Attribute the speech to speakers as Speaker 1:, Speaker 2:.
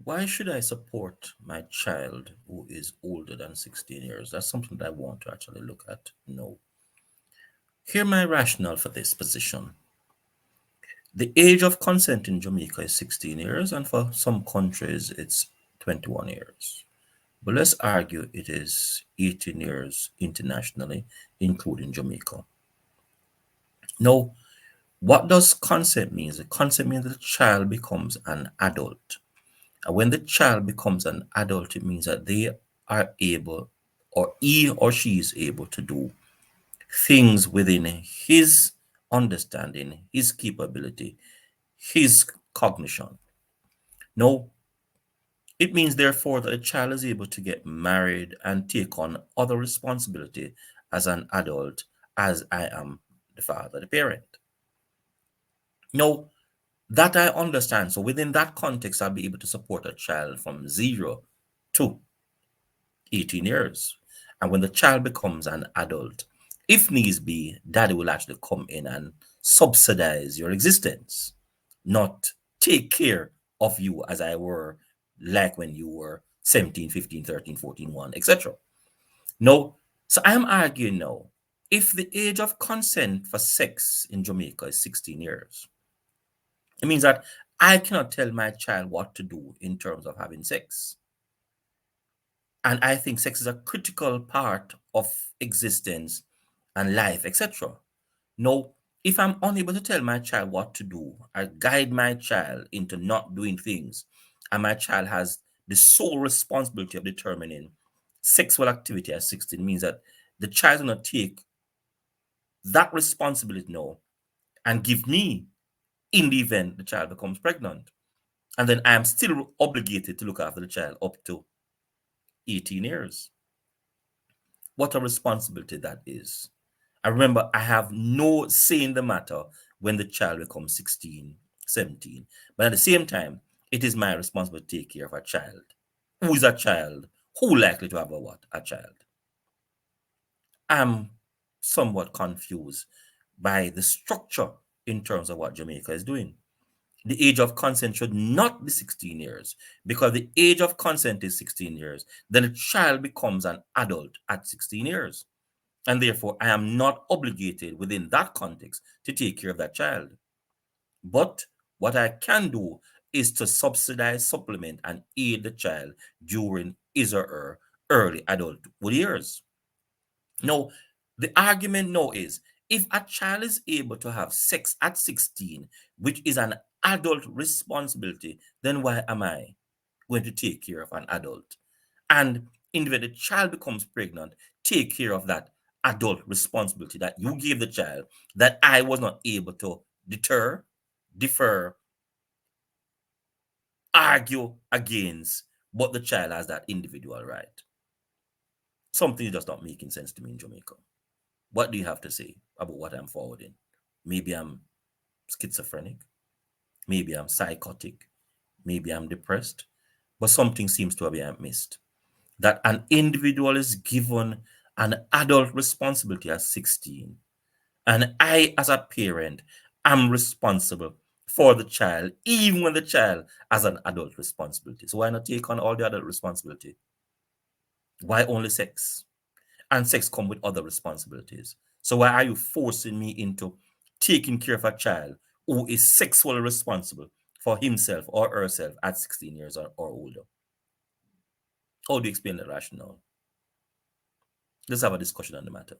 Speaker 1: Why should I support my child who is older than 16 years? That's something that I want to actually look at. No. Here my rationale for this position. The age of consent in Jamaica is 16 years, and for some countries it's 21 years. But let's argue it is 18 years internationally, including Jamaica. Now, what does consent mean? The consent means that the child becomes an adult. And when the child becomes an adult, it means that they are able, or he or she is able to do things within his understanding, his capability, his cognition. No, it means therefore that a child is able to get married and take on other responsibility as an adult, as I am the father, the parent. No, that I understand. So within that context, I'll be able to support a child from 0 to 18 years. And when the child becomes an adult, if needs be, daddy will actually come in and subsidize your existence, not take care of you as I were like when you were 17, 15, 13, 14, 1, etc. No, so I am arguing now, if the age of consent for sex in Jamaica is 16 years, it means that I cannot tell my child what to do in terms of having sex. And I think sex is a critical part of existence and life, etc. Now, if I'm unable to tell my child what to do, I guide my child into not doing things, and my child has the sole responsibility of determining sexual activity at 16, means that the child will not take that responsibility now and give me in the event the child becomes pregnant. And then I am still obligated to look after the child up to 18 years. What a responsibility that is. And remember, I have no say in the matter when the child becomes 16, 17. But at the same time, it is my responsibility to take care of a child. Who is a child? Who likely to have a what? A child. I'm somewhat confused by the structure in terms of what Jamaica is doing. The age of consent should not be 16 years, because the age of consent is 16 years. Then a child becomes an adult at 16 years. And therefore, I am not obligated within that context to take care of that child. But what I can do is to subsidize, supplement, and aid the child during his or her early adulthood years. Now, the argument now is, if a child is able to have sex at 16, which is an adult responsibility, then why am I going to take care of an adult? And in the child becomes pregnant, take care of that adult responsibility that you gave the child, that I was not able to deter, defer, argue against, but the child has that individual right. Something is just not making sense to me in Jamaica. What do you have to say about what I'm forwarding? Maybe I'm schizophrenic. Maybe I'm psychotic. Maybe I'm depressed. But something seems to have been missed. That an individual is given an adult responsibility at 16. And I, as a parent, am responsible for the child, even when the child has an adult responsibility. So why not take on all the adult responsibility? Why only sex? And sex come with other responsibilities. So why are you forcing me into taking care of a child who is sexually responsible for himself or herself at 16 years or older? How do you explain the rationale? Let's have a discussion on the matter.